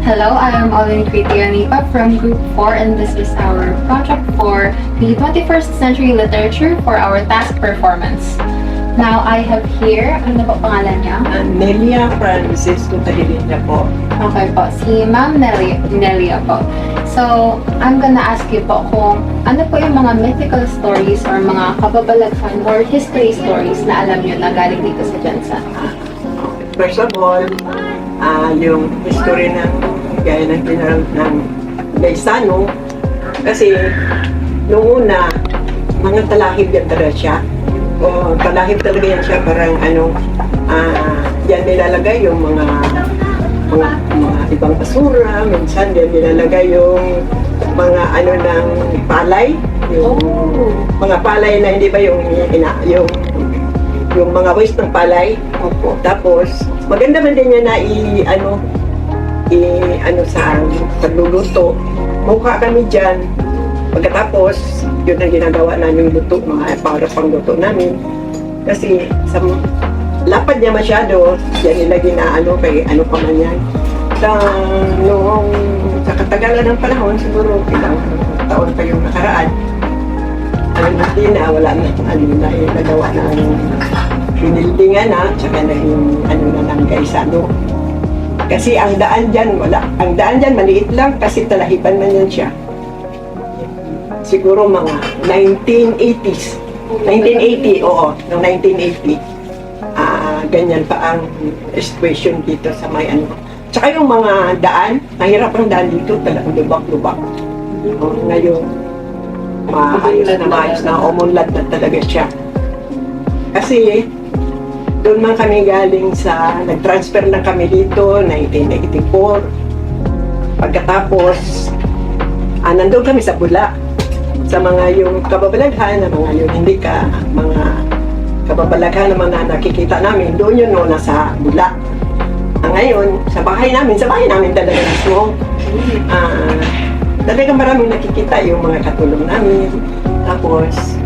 Hello, I am Olin Kritianipa from Group 4 and this is our project for the 21st Century Literature for our task performance. Now, I have here, ano na po pangalan niya? Nelia Francisco Talilinda po. Okay po, si Ma'am Nelia po. So, I'm gonna ask you po kung ano po yung mga mythical stories or mga kababalaghan or history stories na alam nyo na galing dito sa Jensen. First of all, yung history ng gaya ng General ng Gaisano, kasi noong una, mga talahib yan talaga siya. O talahib talaga yan siya, parang yan nilalagay yung mga ibang basura, minsan yan nilalagay yung mga ng palay, yung mga palay na hindi ba yung mga waste ng palay. Opo. Tapos maganda man din niya na sa pagluluto. Mukha kami dyan. Pagkatapos, yun ang ginagawa namin luto, mga para pang luto namin. Kasi sa lapad niya masyado, yan nila kay pa man yan. Noong sa katagalan ng panahon, siguro ilang taon pa yung nakaraan, hindi na, wala na, nagawa ng binildingan na, tsaka na yung na ng Gaisano. Kasi ang daan dyan, ang daan dyan maliit lang kasi talahiban man yan siya. Siguro mga 1980s. 1980, oo, noong 1980. Ganyan pa ang situation dito sa may Tsaka yung mga daan, mahirap ang daan dito, talagang lubak-lubak. Ngayon, maayos na umunlad na talaga siya. Kasi, doon man kami galing nag-transfer na kami dito, 1984. Pagkatapos, nandun kami sa Bula. Sa mga yung kababalaghan, mga yung mga kababalaghan na mga nakikita namin, doon yun nasa Bula. Ngayon, sa bahay namin talaga mismo. Talagang maraming nakikita yung mga katulong namin. Tapos,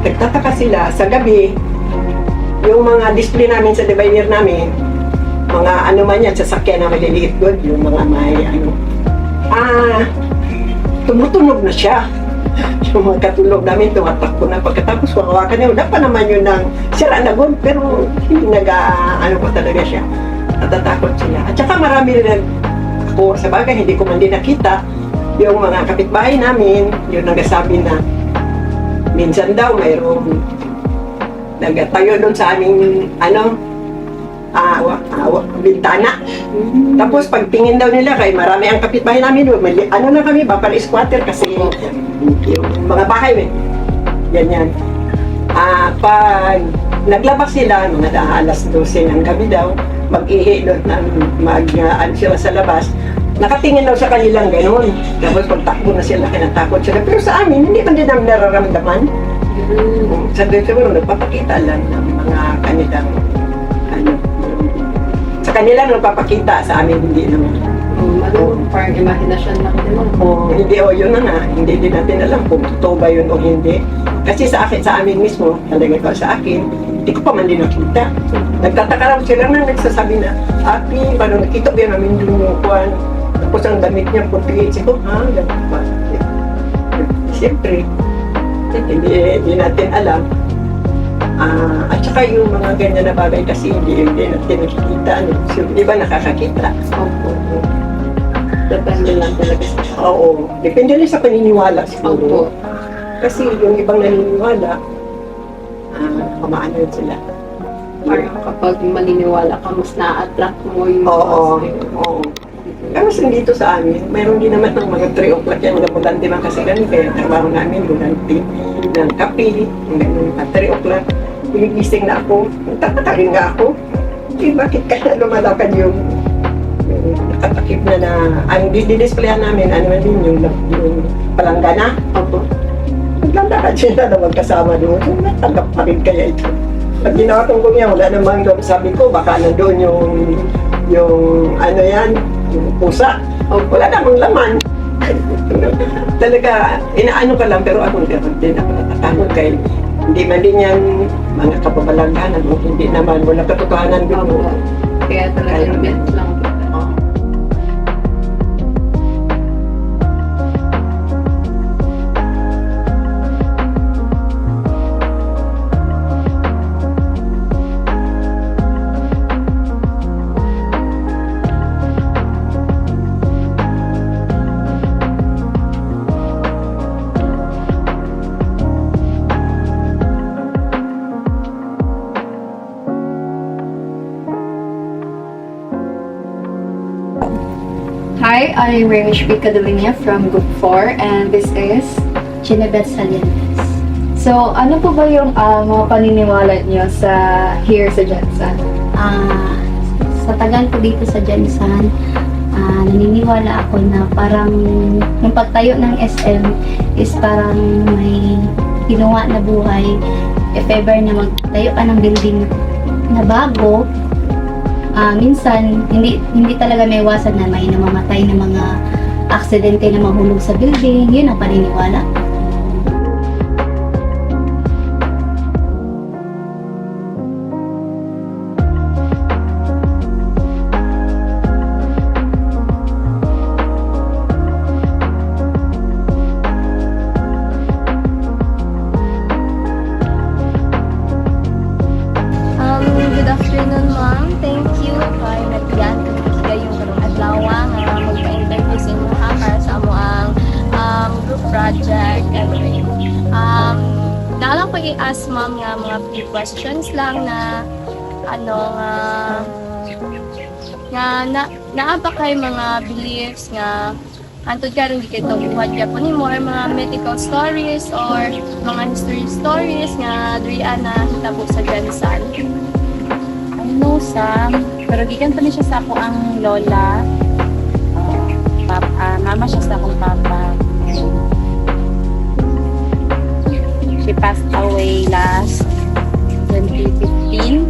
nagtataka sila sa gabi, yung mga display namin sa divider namin, mga man yan, sasakyan na maliliit doon, yung mga tumutunog na siya. Yung mga katulong namin, tumatakbo na. Pagkatapos, wakawakan niya, wala pa naman yun ng sira na gun, pero hindi pa talaga siya. Natatakot sila. At saka marami rin ako, sa bagay, hindi ko man din nakita, yung mga kapitbahay namin, yung nagsasabi na, minsan daw, mayroong nagtayo doon sa aming, bintana. Tapos pagtingin daw nila kay marami ang kapitbahay namin, na kami ba para squatter kasi yung mga bahay ganyan. Pag naglabas sila mga alas 12 ng gabi daw, mag-ihi doon sila sa labas, nakatingin daw sa kanilang ganun. Tapos pagtakbo na sila, kinatakot sila. Pero sa amin, hindi man din namin nararamdaman. Sa doon siguro, nagpapakita lang ng mga kanilang sa kanila nagpapakita, sa amin hindi naman. Parang imahinasyon lang din mo. Hindi, yun na nga. Hindi din natin alam kung totoo ba yun o hindi. Kasi sa amin mismo, talaga ko sa akin, hindi ko pa man din nakita. Nagtataka lang sila na nagsasabi na, Api, paano nakita ba namin yung kuwan? Tapos ang damit niya puti. Siguro, ganun pa. Siyempre, hindi natin alam. At saka yung mga ganyan na bagay kasi hindi natin nakikita. So, di ba nakakakita? Opo. Depende lang talaga sa Oo. Depende lang sa paniniwala siguro. Opo. Kasi yung ibang naniniwala, kumaano sila. Parang kapag maniniwala ka, mas na-attract mo yung Oo. Pero dito sa amin, mayroon din naman ng mga 3 o'clock yan, mga bulante man kasi ganun, kaya trabaho namin, bulante ng kape, at 3 o'clock, gumigising na ako, nagtatakarin nga ako, bakit kaya lumalakad yung nakatakip na ang didisplayan namin, din yung palanggana. Opo. Naglalakad sila na magkasama doon, natanggap pa rin kaya ito. Pag ginawatong ko niya, wala namang sabi ko, baka nandoon yung pusa. Wala namang laman. Talaga, inaano ka lang, pero ako din ako natatakot kay hindi man din yan mga kababalaghan, hindi naman, wala katotohanan doon. Kaya talagang bet lang. Hi, I'm Raimish P. Cadavinia from Group 4 and this is Chinabeth Salientes. So, ano po ba yung mga paniniwala niyo here sa Jensen? Sa tagal ko dito sa Jensan, naniniwala ako na parang yung pagtayo ng SM is parang may ginawa na buhay. If ever na magtayo ka ng building na bago, minsan hindi talaga may iwasan na may namamatay na mga aksidente na mahulog sa building. Yun ang paniniwala. Good afternoon, ma'am. Thank you kay nagyan kayong karong adlaw nga magpa-interview sa inyo ha para sa amo ang group project. Anyway, naalang ko i-ask ma'am nga mga few questions lang na naa ba kay mga beliefs nga antod karon di kay buhat ya po nimo or mga medical stories or mga history stories nga diri na hitabo sa Jensan. No, Sam. Pero gikan pa ni siya sa ako ang lola. Mama siya sa akong papa. She passed away last 2015.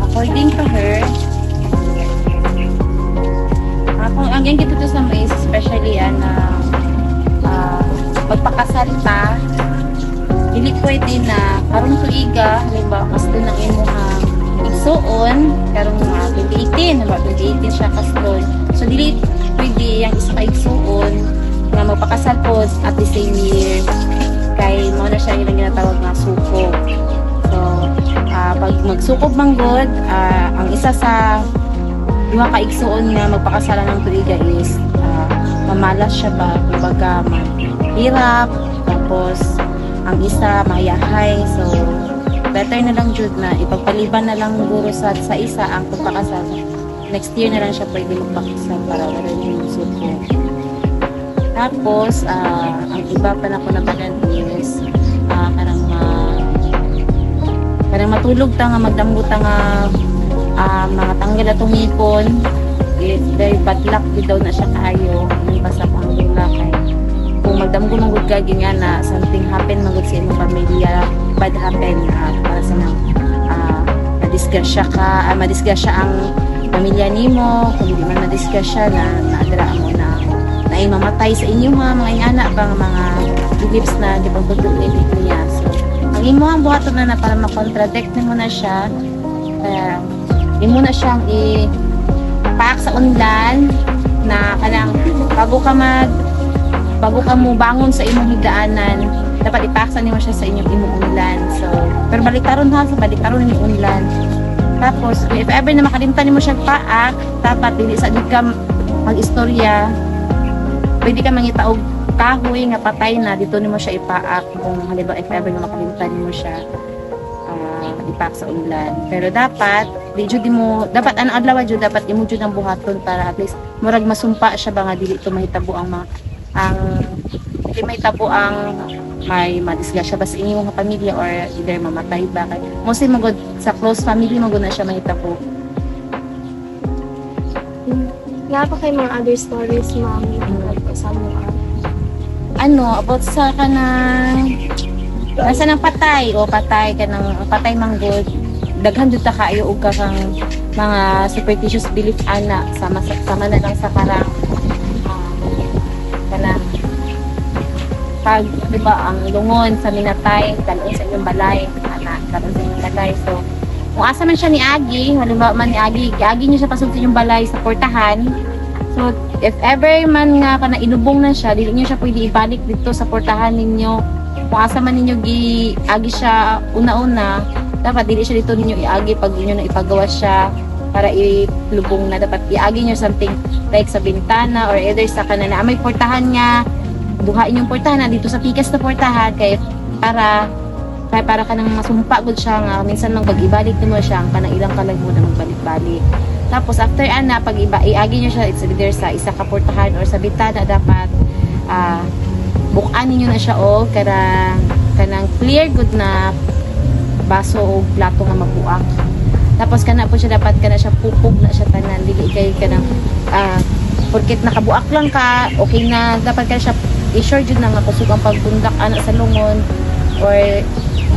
According to her, ang yan gito sa mga especially magpakasal ta, dili pwede na karong tuiga, halimbawa mas doon ang imuhang igsuon karong 2018, about 2018 siya kasulod. So dili pwede yung isa ka igsuon nga magpakasal po at the same year kay mo na siya yung ginatawag nga sukob. So pag magsukob manggod, ang isa sa duha ka igsuon nga magpakasalan ng tuiga is mamalas siya ba, kumbaga hirap, tapos ang isa mayahay. So better na lang jud na ipagpaliban na lang guro sa isa ang pagpakasal. Next year na lang siya pwede magpakasal para wala yung suko. Tapos ang iba pa na ko na banan is karang matulog ta nga magdamgo ta nga mga tanggal atong ngipon is very bad luck di daw na siya kaayo ng basa pang lula kay kung magdamgo manggod ka nga na something happen manggod sa imong pamilya, bad happen para sa madisgrasya ang pamilya nimo. Kung hindi man madisgrasya na naadra mo na mamatay sa inyo mga anak bang mga beliefs na di ba niya. So ang imo ang buhaton na para makontradict mo na siya, imo na siyang ipaak sa unlan na kanang bago ka mo bangon sa imong higdaanan, dapat ipaksa nimo siya sa inyong imong unlan. So, pero baliktaron imong unlan. Tapos, if ever na makalimtan nimo siya paak, dapat dili sa gid ka mag-istorya. Pwede ka mangitaog kahoy nga patay na dito nimo siya ipaak kung halimbawa if ever na makalimtan nimo siya ipaak sa unlan. Pero dapat dapat ang adlaw jud dapat imo jud ang buhaton para at least murag masumpa siya ba nga dili to mahitabo may madisgrasya ba sa inyong mga pamilya or either mamatay ba kay mostly magod sa close family magod na siya mahitabo. Nga pa kay mga other stories, ma'am, na sa mo About sa kanang nasa ng patay patay manggod daghan jud ta kaayo og kang mga superstitious belief ana sama na lang sa karang pag diba ang lungon sa minatay dalon sa inyong balay dalon sa inyong balay. So kung asa man siya ni Agi, halimbawa man ni Agi niyo siya pasod sa inyong balay sa portahan. So if ever man nga kana inubong na siya, dili niyo siya pwede ibalik dito sa portahan ninyo. Kung asa man ninyo agi siya una-una, dapat dili siya dito ninyo iagi pag inyo na ipagawa siya para ilubong na. Dapat iagi niyo something like sa bintana or either sa kanana may portahan nga buhain yung portahan dito sa pikas na portahan kay para ka nang masumpa gud siya nga minsan nang pag-ibalik nimo siya ang kanang ilang kalag mo na magbalik-balik. Tapos after ana pag iagi niyo siya, it's either sa isa ka portahan or sa bitana, dapat bukaan ninyo na siya o kanang clear good na baso o plato nga magbuak. Tapos kana po siya, dapat kana siya pupog na siya tanan, dili kay kanang porket nakabuak lang ka, okay na, dapat kana siya i-sure jud na nga kusog ang pagpundak ana sa lungon, or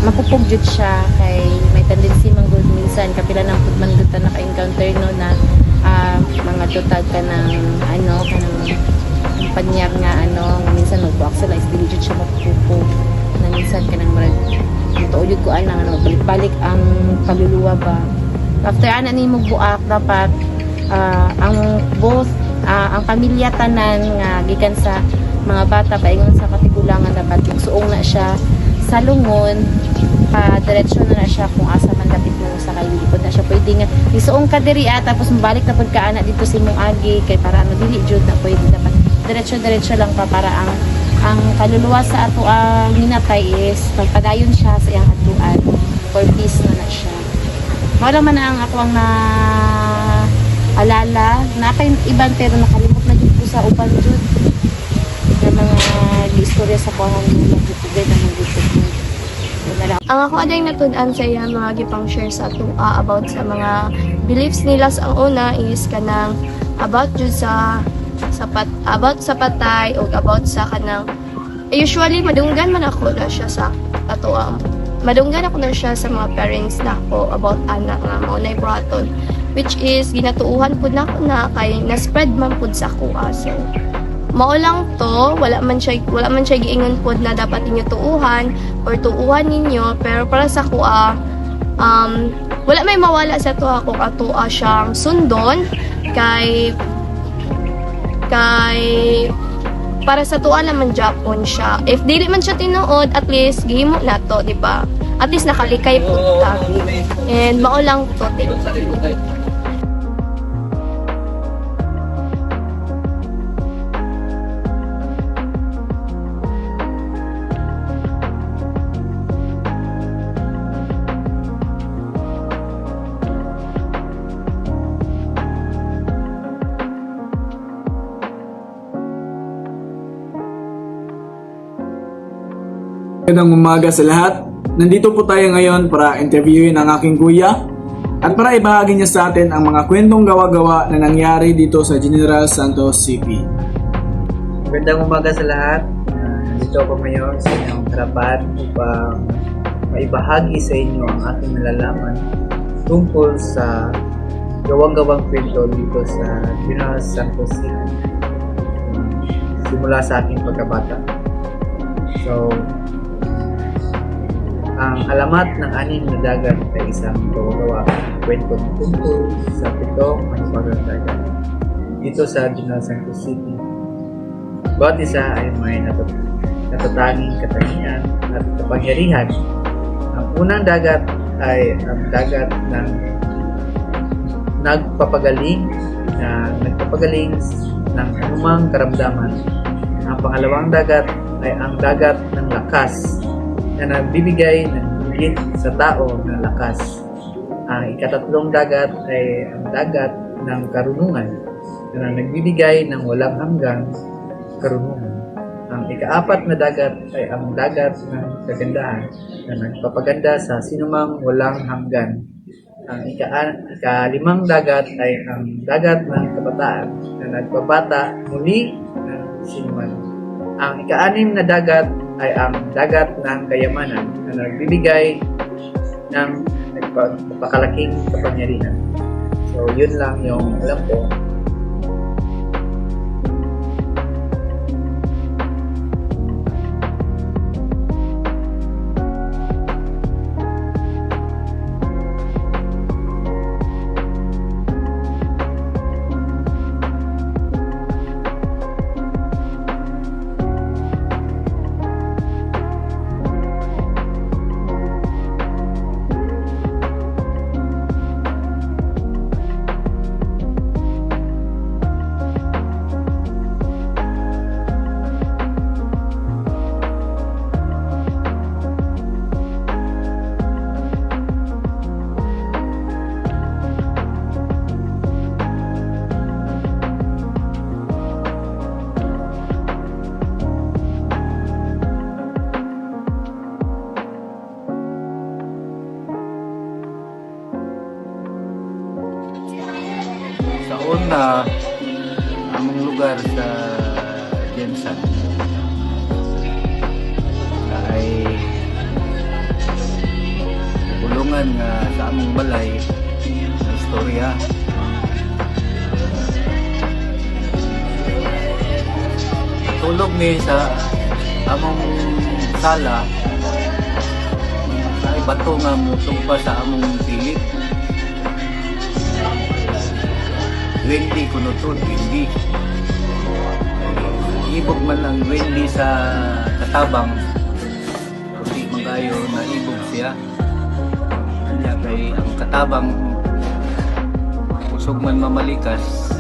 mapupog jud siya kay may tendency man gud minsan kapila nang pud man gud ta naka-encounter no na mga tutag ka ng kanang panyar nga minsan magbuak sila is dili jud siya mapupog na minsan kanang marag tuuyod ko ana balik-balik ang kaluluwa ba. After ana ni magbuak, dapat ang both ang pamilya tanan nga gikan sa mga bata paingon sa katigulangan, dapat igsuong na siya sa lungon, diretso na siya kung asa man lapit mo sa kayo, di na siya pwede nga igsuong ka diri tapos mabalik na pud ka ana dito si mong agi kay para dili jud na pwede, dapat diretso lang pa para ang kaluluwa sa ato ang minatay is pagpadayon siya sa iyang atuan for peace na siya. Wala man ang ako ang alala na kay iban pero nakalimot na jud ko sa uban jud na mga istorya sa kuhan nila gitugay na mga gitugay. Ang ako aday natudan sa iya mga gipang share sa ato about sa mga beliefs nila sa una is kanang about jud about sa patay o about sa kanang usually madunggan man ako na siya sa ato madunggan ako na siya sa mga parents na ako about anak nga mao nay braton, which is ginatuuhan pud na ako na kay na spread man pud sa kuha. So mao lang to, wala man siya giingon pud na dapat inyo tuuhan or tuuhan ninyo, pero para sa kuha wala may mawala sa to ako atoa siyang sundon kay para sa tuwa naman Japon siya. If dili man siya tinuod, at least gihimo na to, di ba? At least nakalikay po ta. And mao lang to. Thank you. Magandang umaga sa lahat. Nandito po tayo ngayon para interviewin ang aking kuya at para ibahagi niya sa atin ang mga kwentong gawa-gawa na nangyari dito sa General Santos City. Magandang umaga sa lahat. Nandito ako ngayon sa inyong harapan upang maibahagi sa inyo ang aking nalalaman tungkol sa gawang-gawang kwento dito sa General Santos City simula sa aking pagkabata. So, ang alamat ng anin na dagat ay isang gawa-gawa kwento tungkol sa 7 manibagang dagat dito sa General Santos City. Bawat isa ay may natatanging katangian at kapangyarihan. Ang unang dagat ay ang dagat ng nagpapagaling ng anumang karamdaman. Ang pangalawang dagat ay ang dagat ng lakas na nagbibigay ng higit sa tao ng lakas. Ang ikatatlong dagat ay ang dagat ng karunungan na nagbibigay ng walang hanggang karunungan. Ang ikaapat na dagat ay ang dagat ng kagandahan na nagpapaganda sa sinumang walang hanggan. Ang ikalimang dagat ay ang dagat ng kabataan na nagpabata muli ng sinuman. Ang ika-6 na dagat ay ang dagat ng kayamanan na nagbibigay ng napakalaking kapangyarihan. So, yun lang yung alam ko. among lugar sa Jensan ay kulungan nga sa among balay na istorya. Tulog ni sa among sala ay bato nga mutumpa sa among pilit. Windy kuno to, windy. Ibog man ang windy sa katabang. Kundi magayo na ibog siya. Kanya kay ang katabang usog man mamalikas.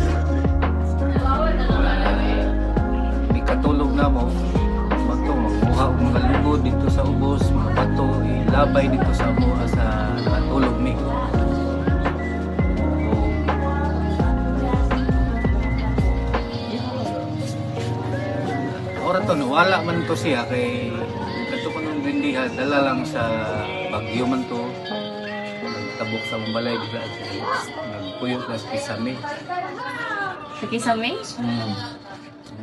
Di katulog na mo. Bato, magmuha og mga lubod dito sa ubos, mga bato, ilabay dito sa mga sa katulog mi. Ora to wala man to siya kay kadto ko nung bindihan dala lang sa bagyo man to. Nagtabok sa balay bigla nagpuyo na sa kisame. Sa Kisame?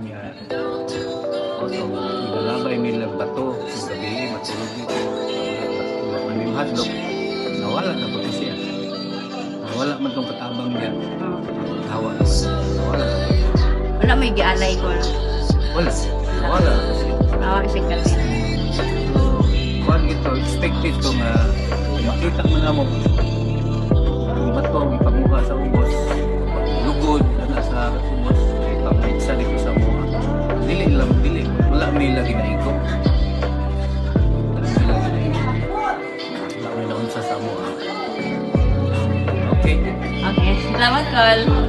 Niya. Oto, nilalabay nila bato sa gabi matulog dito. Maning hadlok. Nawala na ba siya? Nawala man tong katabang diyan. Hawa na ba? Nawala. Wala may gialay ko. Wala. Wala kasi. Awa si Kasi. Kuan ito, expected ko nga makita mo na mo ang bato ang ipamuha sa ubos. Lugod na sa ubos. Ipamigsa dito sa mga. Dili lang, dili. Wala may lagi na ikot. Wala may lagi na ikot. Wala may naunsa sa mga. Okay. Okay. Salamat, Col.